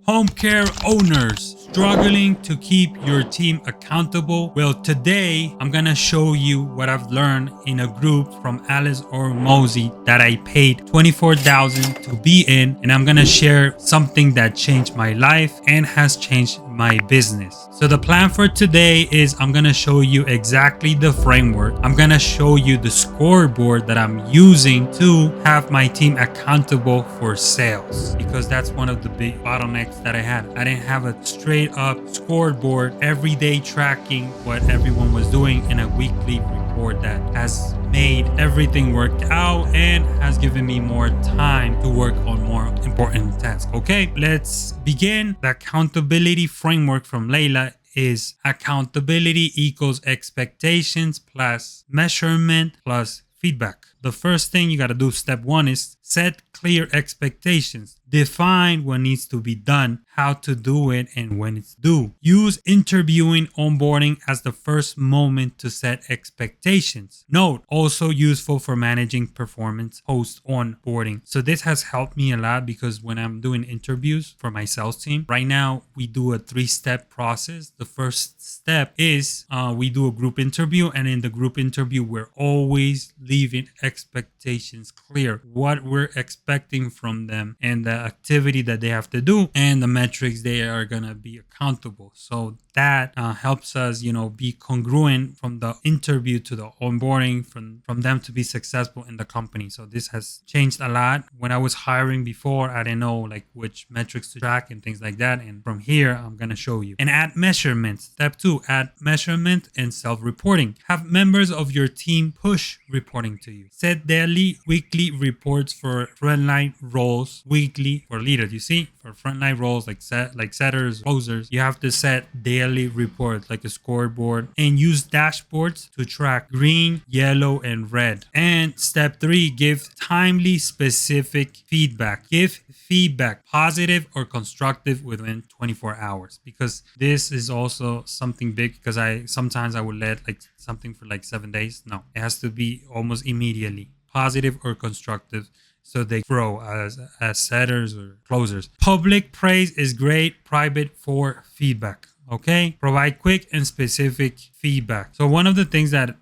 Home care owners struggling to keep your team accountable? Well, today I'm gonna show you what I've learned in a group from Alice or Mosey that I paid $24,000 to be in, and I'm gonna share something that changed my life and has changed my business. So the plan for today is I'm gonna show you exactly the framework. I'm gonna show you the scoreboard that I'm using to have my team accountable for sales, because that's one of the big bottlenecks that I had. I didn't have a straight up scoreboard every day tracking what everyone was doing in a weekly report that has made everything work out and has given me more time to work on more important tasks. Okay, let's begin. The accountability framework from Layla is accountability equals expectations plus measurement plus feedback. The first thing you got to do, step one, is set clear expectations. Define what needs to be done, how to do it, and when it's due. Use interviewing onboarding as the first moment to set expectations. Note, also useful for managing performance post onboarding. So this has helped me a lot because when I'm doing interviews for my sales team, right now we do a 3-step process. The first step is we do a group interview, and in the group interview, we're always leaving expectations clear, what we're expecting from them and the activity that they have to do and the metrics they are gonna be accountable. So that helps us, be congruent from the interview to the onboarding, from them to be successful in the company. So this has changed a lot. When I was hiring before, I didn't know which metrics to track and things like that. And from here, I'm gonna show you. And add measurements. Step 2, add measurement and self-reporting. Have members of your team push reporting to you. Set daily, weekly reports for frontline roles, weekly for leaders. You see, for frontline roles like setters, closers, you have to set daily reports like a scoreboard, and use dashboards to track green, yellow, and red. And step 3, give timely, specific feedback. Give feedback, positive or constructive, within 24 hours, because this is also something big, because sometimes I would let something for 7 days. No, it has to be almost immediately, positive or constructive, so they grow as setters or closers. Public praise is great, private for feedback. Okay, provide quick and specific feedback. So one of the things that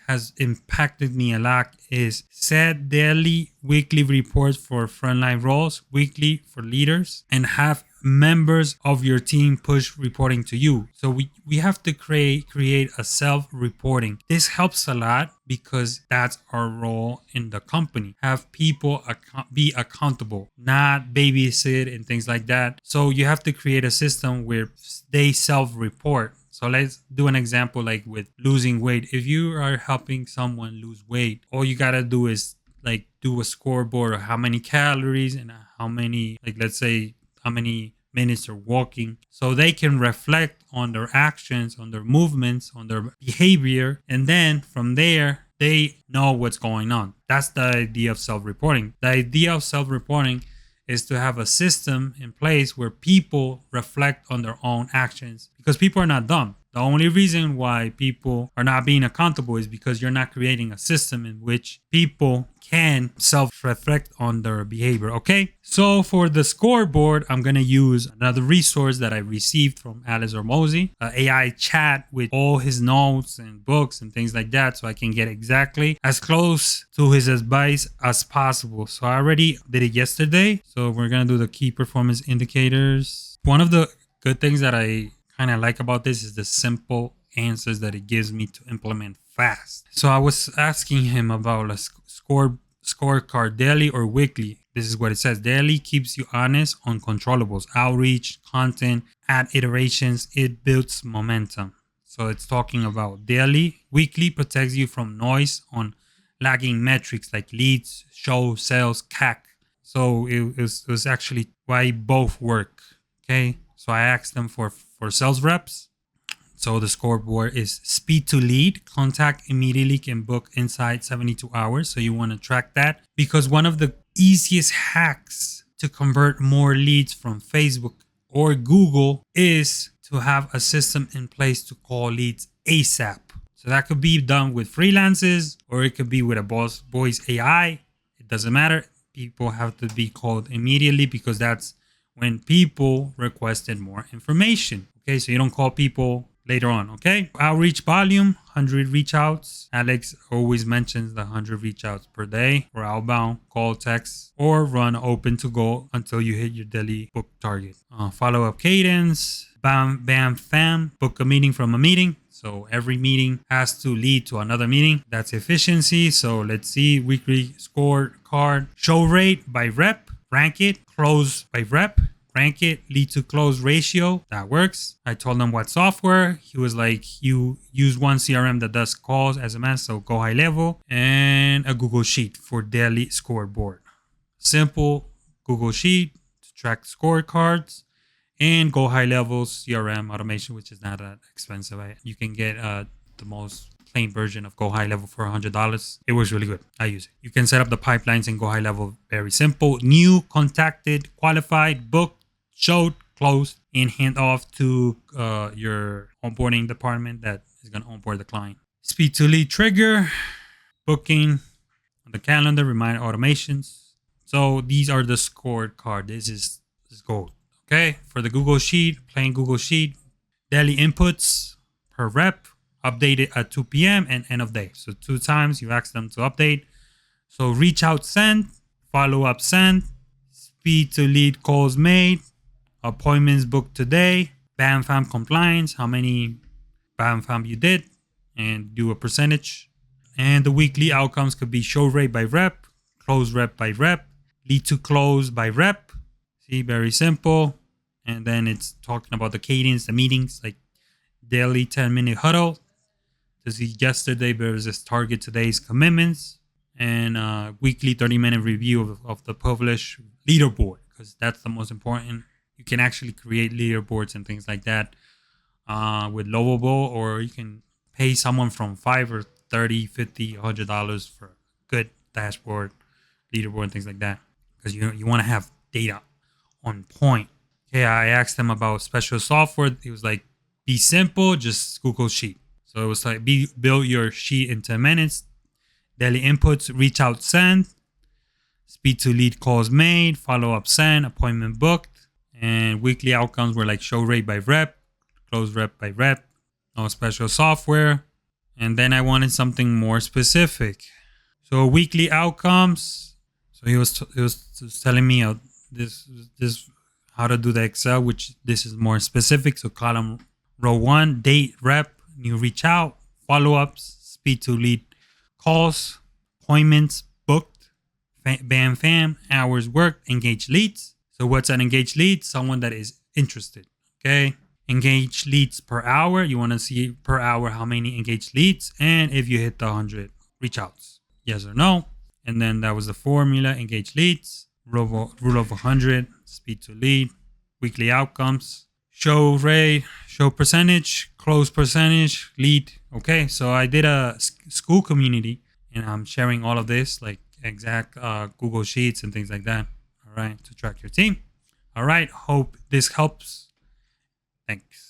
has impacted me a lot is set daily, weekly reports for frontline roles, weekly for leaders, and have members of your team push reporting to you. So we have to create a self-reporting. This helps a lot because that's our role in the company. Have people be accountable, not babysit and things like that. So you have to create a system where they self-report. So let's do an example with losing weight. If you are helping someone lose weight, all you gotta do is do a scoreboard of how many calories and how many, let's say, how many minutes are walking, so they can reflect on their actions, on their movements, on their behavior, and then from there they know what's going on. That's the idea of self-reporting. The idea of self-reporting is to have a system in place where people reflect on their own actions, because people are not dumb. The only reason why people are not being accountable is because you're not creating a system in which people can self-reflect on their behavior. Okay, so for the scoreboard, I'm going to use another resource that I received from Alice or Mosey, AI chat with all his notes and books and things like that, so I can get exactly as close to his advice as possible. So I already did it yesterday. So we're going to do the key performance indicators. One of the good things that I kind of like about this is the simple answers that it gives me to implement fast. So I was asking him about a scorecard, daily or weekly. This is what it says. Daily keeps you honest on controllables, outreach, content, add iterations. It builds momentum. So it's talking about daily. Weekly protects you from noise on lagging metrics like leads, show, sales, CAC. So it was actually why both work. Okay. So I asked them for sales reps. So the scoreboard is speed to lead. Contact immediately, can book inside 72 hours. So you want to track that, because one of the easiest hacks to convert more leads from Facebook or Google is to have a system in place to call leads ASAP. So that could be done with freelancers, or it could be with a voice AI. It doesn't matter. People have to be called immediately, because that's when people requested more information. Okay, so you don't call people later on. Okay, outreach volume, 100 reach outs. Alex always mentions the 100 reach outs per day for outbound, call, text, or run open to go until you hit your daily book target. Follow up cadence, bam, bam, fam, book a meeting from a meeting. So every meeting has to lead to another meeting. That's efficiency. So let's see, weekly scorecard, show rate by rep, rank it, close by rep, rank it, lead to close ratio. That works. I told him what software. He was like, you use one CRM that does calls, SMS, so go high level, and a Google Sheet for daily scoreboard. Simple Google Sheet to track scorecards, and go high level CRM automation, which is not that expensive. You can get the most plain version of Go High Level for $100. It works really good. I use it. You can set up the pipelines in Go High Level. Very simple. New, contacted, qualified, booked, showed, closed, and hand off to your onboarding department that is going to onboard the client. Speed to lead trigger, booking on the calendar, reminder automations. So these are the scorecard. This is gold. Okay, for the Google Sheet, plain Google Sheet, daily inputs per rep, updated at 2 p.m. and end of day. So 2 times you ask them to update. So reach out, send, follow up, send, speed to lead calls made, appointments booked today, BAM FAM compliance, how many BAM FAM you did, and do a percentage. And the weekly outcomes could be show rate by rep, close rep by rep, lead to close by rep. See, very simple. And then it's talking about the cadence, the meetings, like daily 10-minute huddle to see yesterday versus target today's commitments, and weekly 30-minute review of the published leaderboard, because that's the most important. You can actually create leaderboards and things like that with Lovable, or you can pay someone from $5 or $30, $50, $100 for a good dashboard, leaderboard, and things like that, because you want to have data on point. Okay, I asked him about special software. He was like, be simple, just Google Sheet. So it was like, build your sheet in 10 minutes. Daily inputs, reach out, send. Speed to lead calls made, follow up, send, appointment booked. And weekly outcomes were like show rate by rep, close rep by rep, no special software. And then I wanted something more specific. So weekly outcomes. So he was telling me this how to do the Excel, which this is more specific. So column row 1, date, rep, new reach out, follow-ups, speed to lead calls, appointments booked, bam fam, hours worked, engaged leads. So what's an engaged lead? Someone that is interested. Okay. Engaged leads per hour. You want to see per hour how many engaged leads, and if you hit the 100 reach outs, yes or no. And then that was the formula: engaged leads, rule of 100, speed to lead, weekly outcomes, show rate, show percentage, close percentage, lead. Okay, so I did a school community, and I'm sharing all of this, like exact Google Sheets and things like that. All right, to track your team. All right, hope this helps. Thanks.